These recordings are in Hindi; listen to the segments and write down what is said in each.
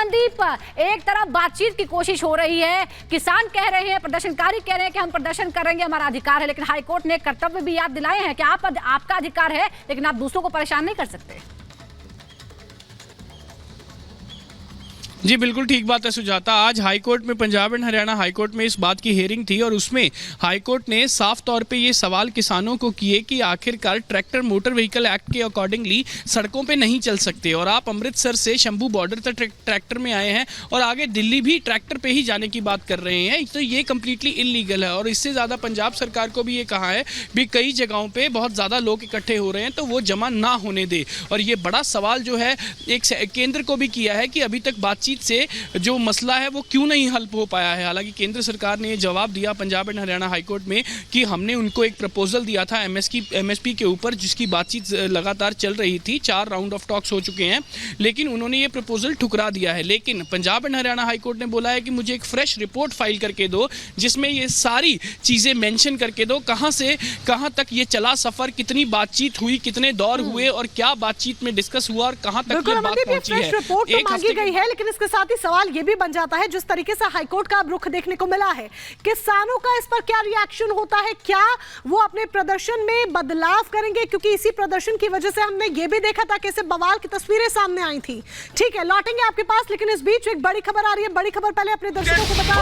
संदीप, एक तरफ बातचीत की कोशिश हो रही है, किसान कह रहे हैं, प्रदर्शनकारी कह रहे हैं कि हम प्रदर्शन करेंगे, हमारा अधिकार है, लेकिन हाईकोर्ट ने कर्तव्य भी याद दिलाए हैं कि आपका अधिकार है, लेकिन आप दूसरों को परेशान नहीं कर सकते। जी बिल्कुल ठीक बात है सुजाता। आज हाईकोर्ट में, पंजाब एंड हरियाणा हाईकोर्ट में इस बात की हियरिंग थी और उसमें हाईकोर्ट ने साफ तौर पे ये सवाल किसानों को किए कि आखिरकार ट्रैक्टर मोटर व्हीकल एक्ट के अकॉर्डिंगली सड़कों पे नहीं चल सकते और आप अमृतसर से शंभू बॉर्डर तक ट्रैक्टर में आए हैं और आगे दिल्ली भी ट्रैक्टर पे ही जाने की बात कर रहे हैं, तो ये कम्प्लीटली इलीगल है। और इससे ज़्यादा पंजाब सरकार को भी ये कहा है भी कई जगहों पर बहुत ज़्यादा लोग इकट्ठे हो रहे हैं तो वो जमा ना होने दे। और ये बड़ा सवाल जो है एक केंद्र को भी किया है कि अभी तक बातचीत से जो मसला है वो क्यों नहीं हल हो पाया है। हालांकि केंद्र सरकार ने ये जवाब दिया पंजाब एंड हरियाणा हाईकोर्ट में कि हमने उनको एक प्रपोजल दिया था एमएसपी के ऊपर, जिसकी बातचीत लगातार चल रही थी, 4 राउंड ऑफ टॉक्स हो चुके हैं, लेकिन उन्होंने ये प्रपोजल ठुकरा दिया है। लेकिन पंजाब एंड हरियाणा हाईकोर्ट ने बोला है कि मुझे एक फ्रेश रिपोर्ट फाइल करके दो जिसमें ये सारी चीज़ें मेंशन करके दो, कहाँ से कहाँ तक ये चला सफ़र, कितनी बातचीत हुई, कितने दौर हुए और क्या बातचीत में डिस्कस हुआ और कहाँ तक ये बात पहुंची है। रिपोर्ट तो मांगी गई है, लेकिन इसके साथ ही सवाल ये भी बन जाता है, जिस तरीके से हाईकोर्ट का रुख देखने को मिला है, किसानों का इस पर क्या रिएक्शन होता है, क्या वो अपने प्रदर्शन में बदलाव करेंगे? क्योंकि इसी प्रदर्शन की वजह से हमने ये भी देखा था कैसे बवाल की तस्वीरें सामने आई थी। ठीक है, लौटेंगे आपके पास, लेकिन इस बीच एक बड़ी खबर आ रही है। बड़ी खबर पहले अपने दर्शकों को बता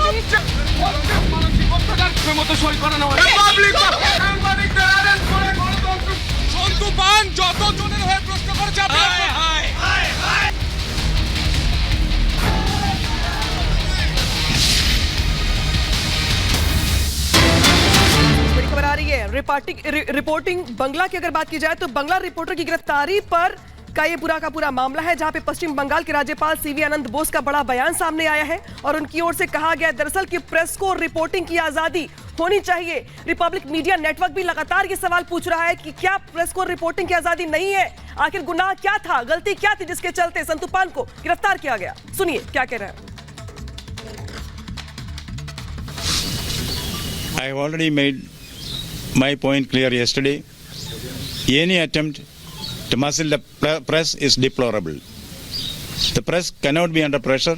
रिपोर्टिंग बंगला की अगर बात की जाए तो बंगला रिपोर्टर की गिरफ्तारी पर का ये पूरा का पूरा मामला है, जहां पे पश्चिम बंगाल के राज्यपाल सीवी आनंद बोस का बड़ा बयान सामने आया है और उनकी ओर से कहा गया दरअसल कि प्रेस को रिपोर्टिंग की आजादी होनी चाहिए। रिपब्लिक मीडिया नेटवर्क भी लगातार ये सवाल पूछ रहा है कि क्या प्रेस को रिपोर्टिंग की आजादी नहीं है? आखिर गुनाह क्या था, गलती क्या थी जिसके चलते संतू पान को गिरफ्तार किया गया? सुनिए क्या कह रहे हैं। I have already made my point clear yesterday. Any attempt to muzzle the press is deplorable. The press cannot be under pressure.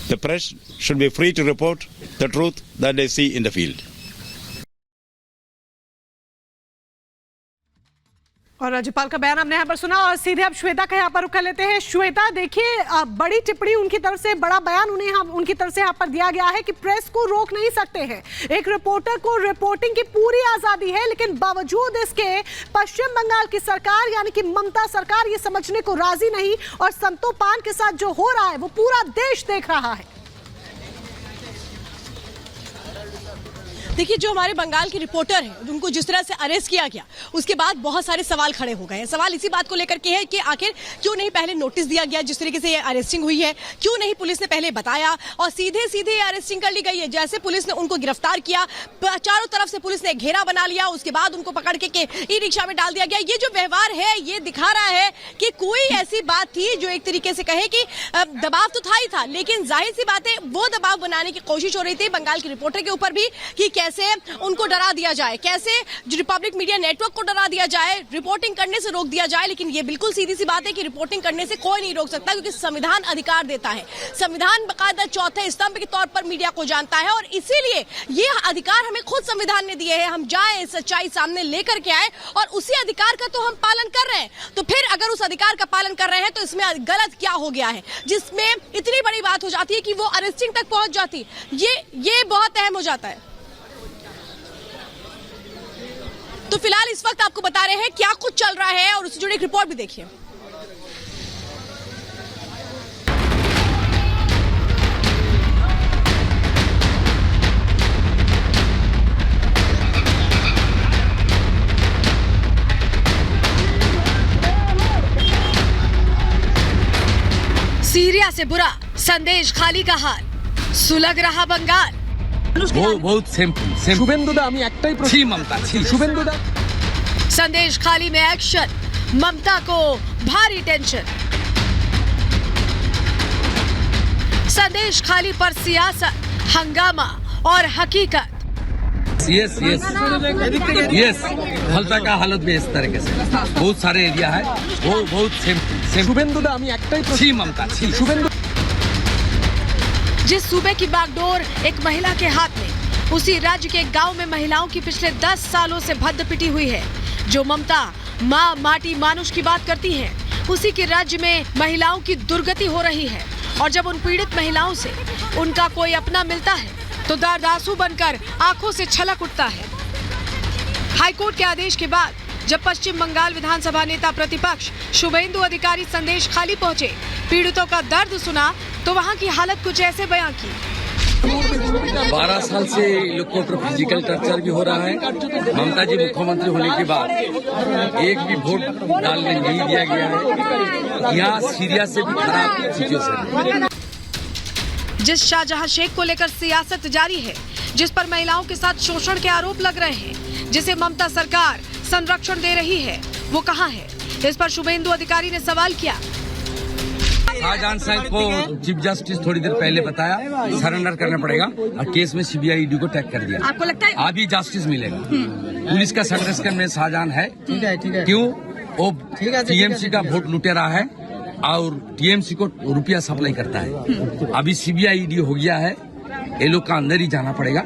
The press should be free to report the truth that they see in the field. और राज्यपाल का बयान हमने यहाँ पर सुना और सीधे अब श्वेता का यहाँ पर रुख कर लेते हैं। श्वेता, देखिए बड़ी टिप्पणी उनकी तरफ से, बड़ा बयान उनकी तरफ से यहाँ पर दिया गया है कि प्रेस को रोक नहीं सकते हैं, एक रिपोर्टर को रिपोर्टिंग की पूरी आजादी है, लेकिन बावजूद इसके पश्चिम बंगाल की सरकार यानी कि ममता सरकार ये समझने को राजी नहीं और संतो पान के साथ जो हो रहा है वो पूरा देश देख रहा है। देखिए, जो हमारे बंगाल के रिपोर्टर हैं उनको जिस तरह से अरेस्ट किया गया उसके बाद बहुत सारे सवाल खड़े हो गए हैं। सवाल इसी बात को लेकर के है कि आखिर क्यों नहीं पहले नोटिस दिया गया, जिस तरीके से ये अरेस्टिंग हुई है, क्यों नहीं पुलिस ने पहले बताया और सीधे सीधे अरेस्टिंग कर ली गई है। जैसे पुलिस ने उनको गिरफ्तार किया, चारों तरफ से पुलिस ने घेरा बना लिया, उसके बाद उनको पकड़ के ई रिक्शा में डाल दिया गया। ये जो व्यवहार है ये दिखा रहा है कि कोई ऐसी बात थी जो एक तरीके से कहे कि दबाव तो था ही था, लेकिन जाहिर सी बात है वो दबाव बनाने की कोशिश हो रही थी बंगाल के रिपोर्टर के ऊपर भी कि कैसे उनको डरा दिया जाए, कैसे रिपब्लिक मीडिया नेटवर्क को डरा दिया जाए, रिपोर्टिंग करने से रोक दिया जाए। लेकिन ये बिल्कुल सीधी सी बात है कि रिपोर्टिंग करने से कोई नहीं रोक सकता, क्योंकि संविधान अधिकार देता है। संविधान बाकायदा चौथे स्तंभ के तौर पर मीडिया को जानता है और इसीलिए ये अधिकार हमें खुद संविधान ने दिए हैं। हम जाए, सच्चाई सामने लेकर के आए और उसी अधिकार का तो हम पालन कर रहे हैं। तो फिर अगर उस अधिकार का पालन कर रहे हैं तो इसमें गलत क्या हो गया है जिसमें इतनी बड़ी बात हो जाती है कि वो अरेस्टिंग तक पहुंच जाती? ये बहुत अहम हो जाता है। तो फिलहाल इस वक्त आपको बता रहे हैं क्या कुछ चल रहा है और उससे जुड़ी एक रिपोर्ट भी देखिए। सीरिया से बुरा संदेश खाली का हाल, सुलग रहा बंगाल। बहुत सिंपल। शुभेंदुदा আমি একটাই প্রশ্ন মমতা শুভেন্দুदा संदेश खाली में एक्शन, ममता को भारी टेंशन। संदेश खाली पर सियासत, हंगामा और हकीकत। यस फलता का हालत भी इस तरीके से बहुत सारे एरिया है वो बहुत सिंपल। शुभेंदुदा আমি একটাই প্রশ্ন মমতা শুভেন্দু जिस सूबे की बागडोर एक महिला के हाथ में, उसी राज्य के गांव में महिलाओं की पिछले 10 सालों से भद्द पिटी हुई है। जो ममता माँ माटी मानुष की बात करती हैं, उसी के राज्य में महिलाओं की दुर्गति हो रही है। और जब उन पीड़ित महिलाओं से उनका कोई अपना मिलता है तो दर्द आंसू बनकर आंखों से छलक उठता है। हाईकोर्ट के आदेश के बाद जब पश्चिम बंगाल विधानसभा नेता प्रतिपक्ष शुभेंदु अधिकारी संदेश खाली पहुंचे, पीड़ितों का दर्द सुना तो वहां की हालत कुछ ऐसे बयां की। 12 साल से लोग को फिजिकल टर्चर भी हो रहा है। ममता जी मुख्यमंत्री होने के बाद एक भी वोट डालने नहीं दिया गया है। यहाँ सीरिया से भी खराब सिचुएशन। जिस शाहजहां शेख को लेकर सियासत जारी है, जिस पर महिलाओं के साथ शोषण के आरोप लग रहे हैं, जिसे ममता सरकार संरक्षण दे रही है, वो कहां है? इस पर शुभेंदु अधिकारी ने सवाल किया। शाहजहां साहब को चीफ जस्टिस थोड़ी देर पहले बताया सरेंडर करना पड़ेगा और केस में सीबीआई ईडी को टैग कर दिया। आपको लगता है अभी जस्टिस मिलेगा? पुलिस का संरक्षण में शाहजहां है। क्यों? वो टीएमसी का वोट लुटेरा है और टीएमसी को रुपया सप्लाई करता है। अभी सीबीआई ईडी हो गया है, ये लोग का अंदर ही जाना पड़ेगा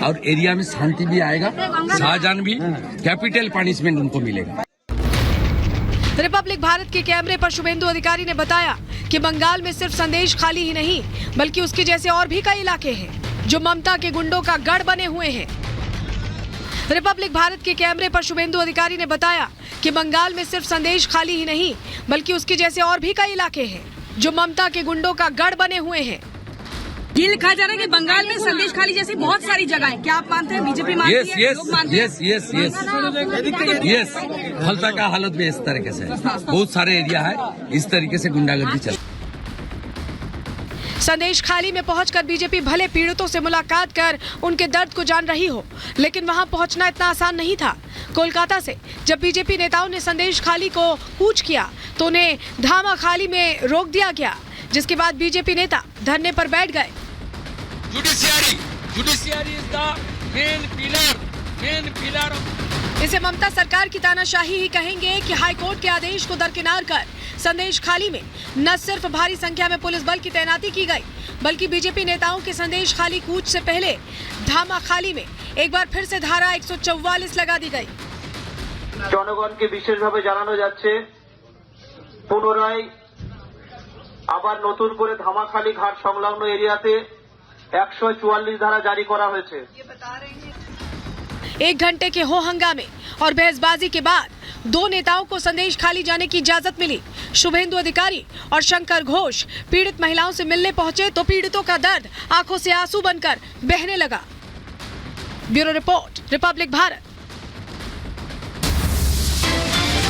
और एरिया में शांति भी आएगा। शाहजहां भी कैपिटल पनिशमेंट उनको मिलेगा। रिपब्लिक भारत के कैमरे पर शुभेंदु अधिकारी ने बताया कि बंगाल में सिर्फ संदेश खाली ही नहीं, बल्कि उसके जैसे और भी कई इलाके हैं जो ममता के गुंडों का गढ़ बने हुए हैं। रिपब्लिक भारत के कैमरे पर शुभेंदु अधिकारी ने बताया कि बंगाल में सिर्फ संदेश खाली ही नहीं, बल्कि उसके जैसे और भी कई इलाके हैं जो ममता के गुंडों का गढ़ बने हुए हैं। ये लिखा जा रहा है कि बंगाल में संदेश खाली जैसी बहुत सारी जगह है। क्या आप मानते हैं? बीजेपी मानती है? लोग मानते हैं? यस फलता का हालत में इस तरीके से बहुत सारे एरिया है, इस तरीके से गुंडागर्दी चल। संदेश खाली में पहुंचकर बीजेपी भले पीड़ितों से मुलाकात कर उनके दर्द को जान रही हो, लेकिन वहां पहुंचना इतना आसान नहीं था। कोलकाता से जब बीजेपी नेताओं ने संदेश खाली को कूच किया तो उन्हें धामा खाली में रोक दिया गया, जिसके बाद बीजेपी नेता धरने पर बैठ गए। Judiciary is the main pillar. इसे ममता सरकार की तानाशाही ही कहेंगे कि हाईकोर्ट के आदेश को दरकिनार कर संदेश खाली में न सिर्फ भारी संख्या में पुलिस बल की तैनाती की गई, बल्कि बीजेपी नेताओं के संदेश खाली कूच से पहले धामा खाली में एक बार फिर से धारा 144 लगा दी गई। জনগণকে বিশেষভাবে জানানো যাচ্ছে পুনরায় আবার নতুন করে ধামাখালি ঘাট সংলগ্ন এরিয়াতে 144 ধারা জারি করা হয়েছে। 1 घंटे के हो हंगामे और बहसबाजी के बाद 2 नेताओं को संदेश खाली जाने की इजाजत मिली। शुभेंदु अधिकारी और शंकर घोष पीड़ित महिलाओं से मिलने पहुंचे तो पीड़ितों का दर्द आंखों से आंसू बनकर बहने लगा। Bureau report, Republic Bharat.